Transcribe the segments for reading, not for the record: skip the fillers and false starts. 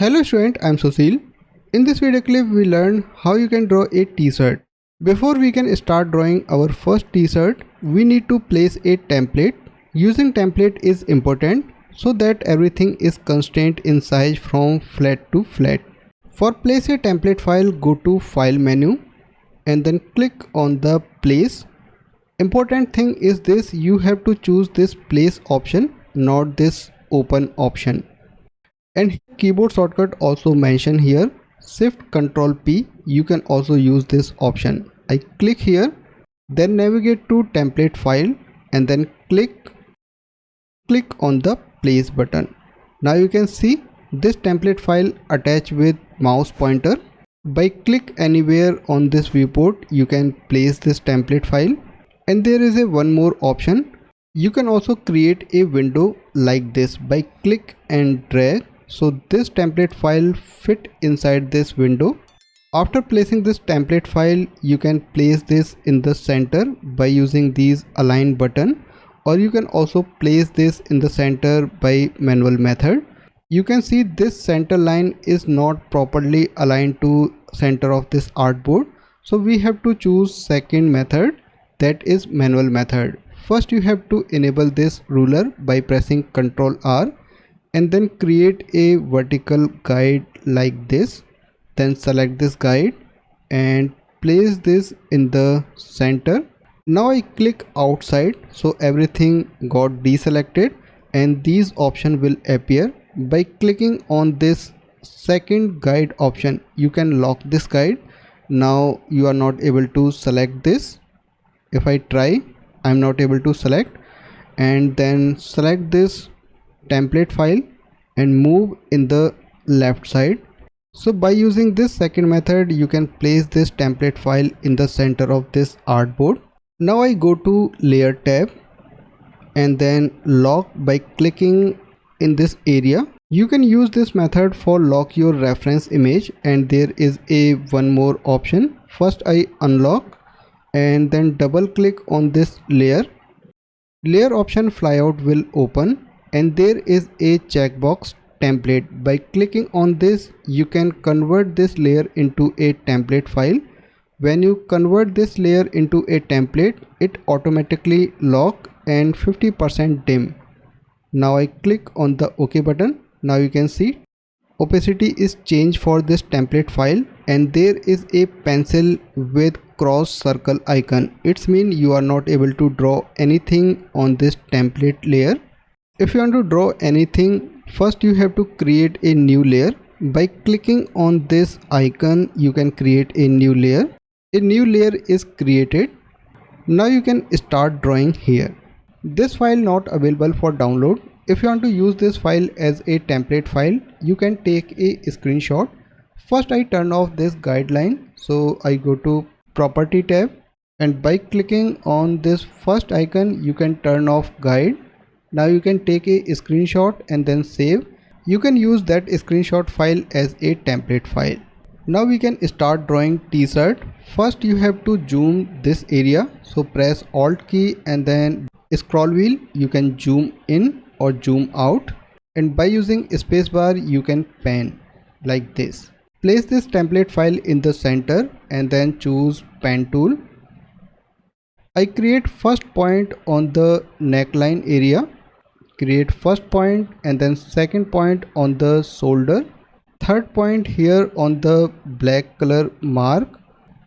Hello student, I am Susil. In this video clip we learn how you can draw a t-shirt. Before we can start drawing our first t-shirt, we need to place a template. Using template is important so that everything is constrained in size from flat to flat. For place a template file, go to file menu and then click on the place. Important thing is this, you have to choose this place option, not this open option. And keyboard shortcut also mentioned here, shift Ctrl P. You can also use this option. I click here, then navigate to template file and then click on the place button. Now you can see this template file attached with mouse pointer. By click anywhere on this viewport, you can place this template file. And there is one more option. You can also create a window like this by click and drag. So this template file fit inside this window. After placing this template file, you can place this in the center by using these align button, or you can also place this in the center by manual method. You can see this center line is not properly aligned to center of this artboard. So we have to choose second method, that is manual method. First you have to enable this ruler by pressing Ctrl R. And then create a vertical guide like this, then select this guide and place this in the center. Now I click outside, so everything got deselected and these options will appear. By clicking on this second guide option, you can lock this guide. Now you are not able to select this. If I try, I am not able to select, and then select this template file and move in the left side. So by using this second method, you can place this template file in the center of this artboard. Now I go to layer tab and then lock by clicking in this area. You can use this method for lock your reference image, and there is one more option. First I unlock and then double click on this layer. Layer option flyout will open and there is a checkbox template. By clicking on this, you can convert this layer into a template file. When you convert this layer into a template, it automatically lock and 50% dim. Now I click on the OK button. Now you can see opacity is changed for this template file, and there is a pencil with cross circle icon. It's mean you are not able to draw anything on this template layer. If you want to draw anything, first you have to create a new layer. By clicking on this icon, you can create a new layer. A new layer is created. Now you can start drawing here. This file not available for download. If you want to use this file as a template file, you can take a screenshot. First I turn off this guideline, so I go to property tab, and by clicking on this first icon, you can turn off guide. Now you can take a screenshot and then save. You can use that screenshot file as a template file. Now we can start drawing t-shirt. First you have to zoom this area, so press Alt key and then scroll wheel. You can zoom in or zoom out, and by using spacebar you can pan like this. Place this template file in the center and then choose pan tool. I create first point on the neckline area, create first point and then second point on the shoulder, third point here on the black color mark,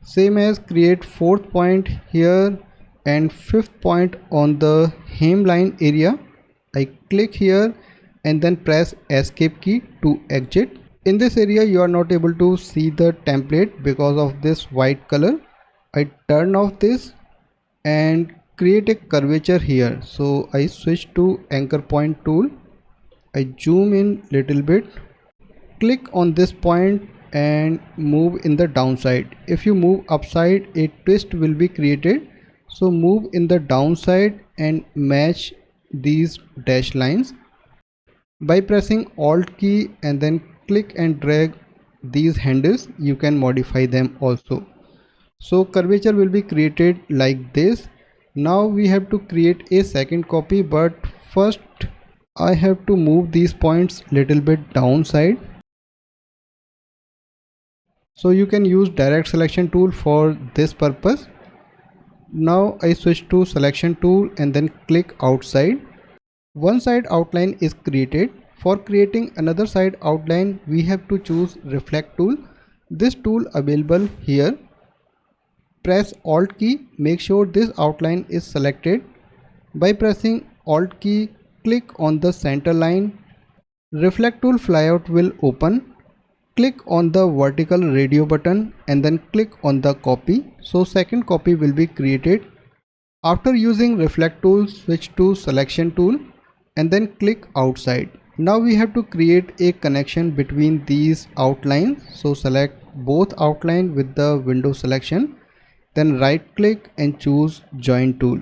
same as create fourth point here and fifth point on the hemline area. I click here and then press escape key to exit. In this area you are not able to see the template because of this white color. I turn off this and create a curvature here, so I switch to anchor point tool. I zoom in little bit, click on this point and move in the downside. If you move upside, a twist will be created, so move in the downside and match these dash lines. By pressing Alt key and then click and drag these handles, you can modify them also. So curvature will be created like this. Now we have to create a second copy, but first I have to move these points little bit downside. So you can use direct selection tool for this purpose. Now I switch to selection tool and then click outside. One side outline is created. For creating another side outline, we have to choose reflect tool. This tool available here. Press Alt key, make sure this outline is selected. By pressing Alt key, click on the center line. Reflect tool flyout will open. Click on the vertical radio button and then click on the copy. So second copy will be created. After using reflect tool, switch to selection tool and then click outside. Now we have to create a connection between these outlines. So select both outline with the window selection. Then right click and choose join tool.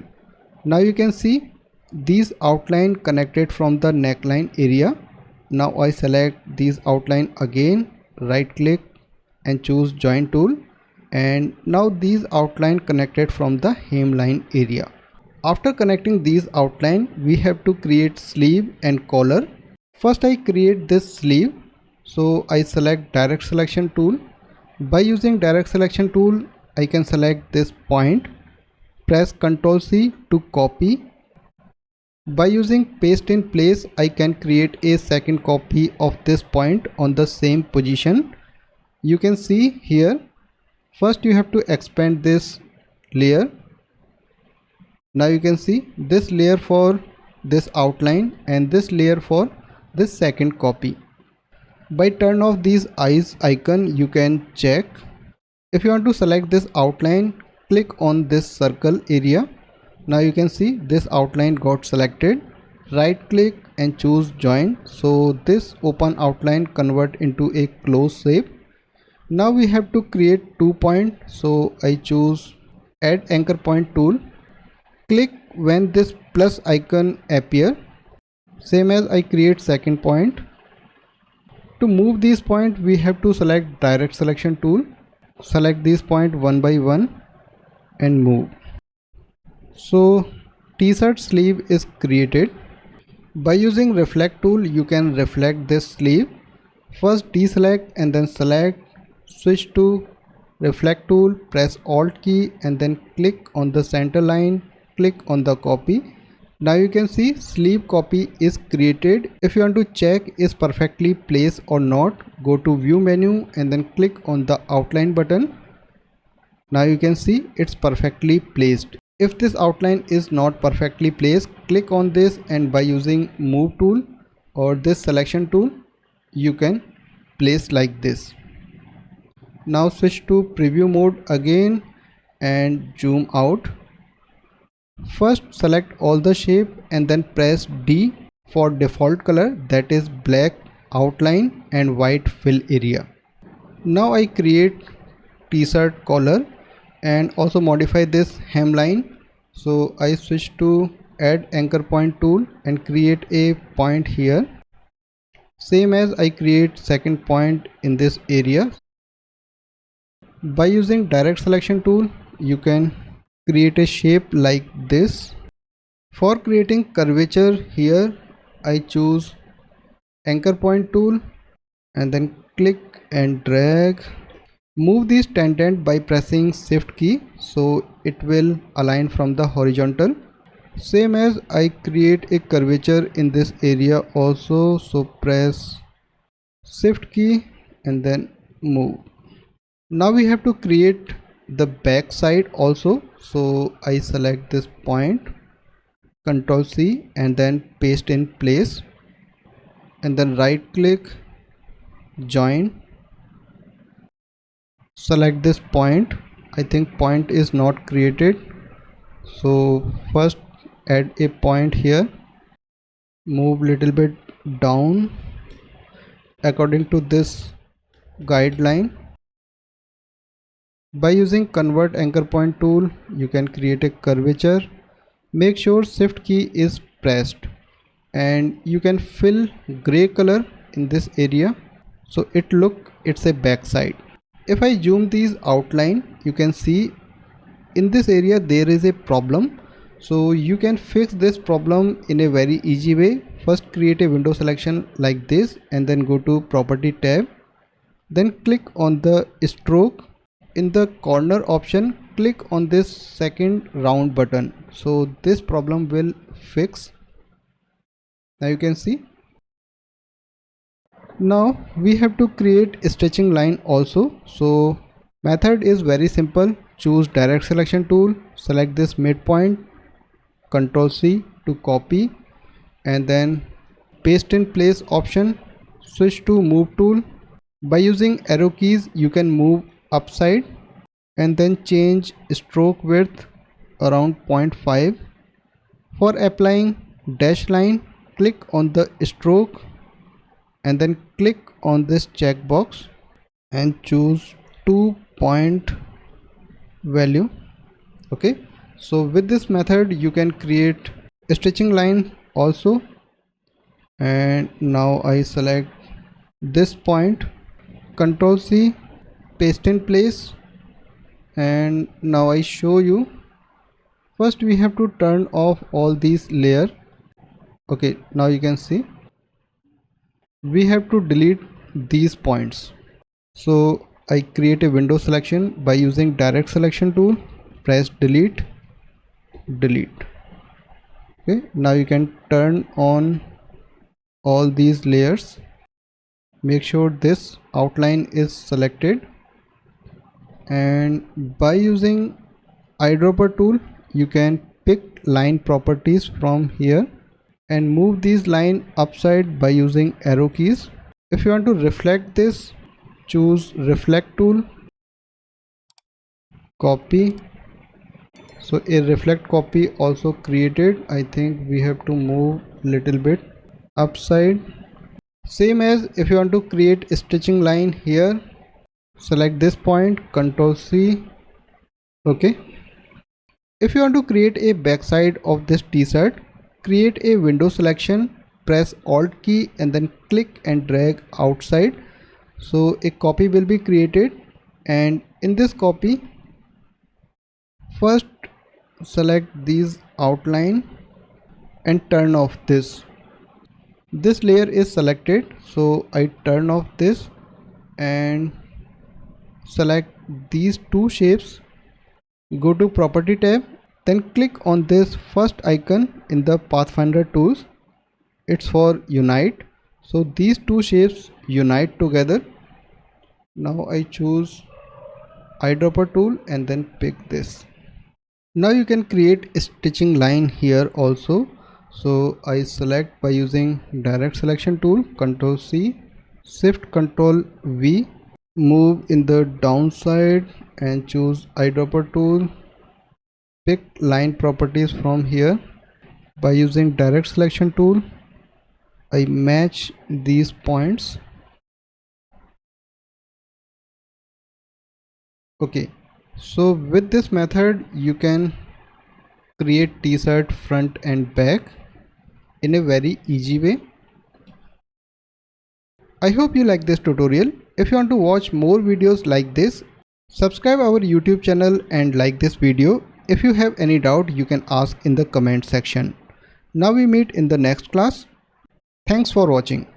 Now you can see these outline connected from the neckline area. Now I select these outline again, right click and choose join tool, and now these outline connected from the hemline area. After connecting these outline, we have to create sleeve and collar. First I create this sleeve, so I select direct selection tool. By using direct selection tool, I can select this point, press Ctrl C to copy. By using paste in place, I can create a second copy of this point on the same position. You can see here, first you have to expand this layer. Now you can see this layer for this outline and this layer for this second copy. By turn off these eyes icon, you can check. If you want to select this outline, click on this circle area. Now you can see this outline got selected. Right click and choose join. So this open outline convert into a closed shape. Now we have to create 2 points. So I choose add anchor point tool. Click when this plus icon appear. Same as I create second point. To move these points, we have to select direct selection tool. Select these points one by one and move. So t-shirt sleeve is created. By using reflect tool, you can reflect this sleeve. First deselect and then select, switch to reflect tool, press Alt key and then click on the center line, click on the copy. Now you can see sleeve copy is created. If you want to check is perfectly placed or not, go to view menu and then click on the outline button. Now you can see it's perfectly placed. If this outline is not perfectly placed, click on this and by using move tool or this selection tool, you can place like this. Now switch to preview mode again and zoom out. First select all the shape and then press D for default color, that is black outline and white fill area. Now I create t-shirt collar and also modify this hemline. So I switch to add anchor point tool and create a point here, same as I create second point in this area. By using direct selection tool, you can create a shape like this. For creating curvature, here I choose anchor point tool and then click and drag. Move this tangent by pressing shift key, so it will align from the horizontal. Same as I create a curvature in this area also, so press shift key and then move. Now we have to create the back side also, so I select this point, Ctrl C and then paste in place and then right click, join. Select this point. I think point is not created, so first add a point here, move little bit down according to this guideline. By using convert anchor point tool, you can create a curvature. Make sure shift key is pressed and you can fill gray color in this area, so it's a back side. If I zoom these outline, you can see in this area there is a problem, so you can fix this problem in a very easy way. First create a window selection like this and then go to property tab. Then click on the stroke. In the corner option, click on this second round button. So this problem will fix. Now you can see. Now we have to create a stitching line also. So method is very simple. Choose direct selection tool, select this midpoint, Ctrl C to copy, and then paste in place option, switch to move tool. By using arrow keys you can move upside and then change stroke width around 0.5. For applying dash line, click on the stroke and then click on this checkbox and choose 2 point value. Okay, so with this method you can create a stitching line also. And now I select this point, Ctrl C, paste in place, and now I show you. First we have to turn off all these layers. Okay, now you can see we have to delete these points. So I create a window selection by using direct selection tool, press delete. Okay, now you can turn on all these layers. Make sure this outline is selected, and by using eyedropper tool you can pick line properties from here and move these line upside by using arrow keys. If you want to reflect this, choose reflect tool, copy. So a reflect copy also created. I think we have to move little bit upside. Same as if you want to create a stitching line here, select this point, Ctrl C. Okay, if you want to create a backside of this t-shirt, create a window selection, press alt key and then click and drag outside. So a copy will be created, and in this copy first select these outline and turn off this. This layer is selected, so I turn off this and select these two shapes. Go to property tab, then click on this first icon in the Pathfinder tools. It's for unite, so these two shapes unite together. Now I choose eyedropper tool and then pick this. Now you can create a stitching line here also. So I select by using direct selection tool, Ctrl C, shift Ctrl V, move in the downside and choose eyedropper tool, pick line properties from here. By using direct selection tool I match these points. Okay, so with this method you can create t-shirt front and back in a very easy way. I hope you like this tutorial. If you want to watch more videos like this, subscribe our YouTube channel and like this video. If you have any doubt, you can ask in the comment section. Now we meet in the next class. Thanks for watching.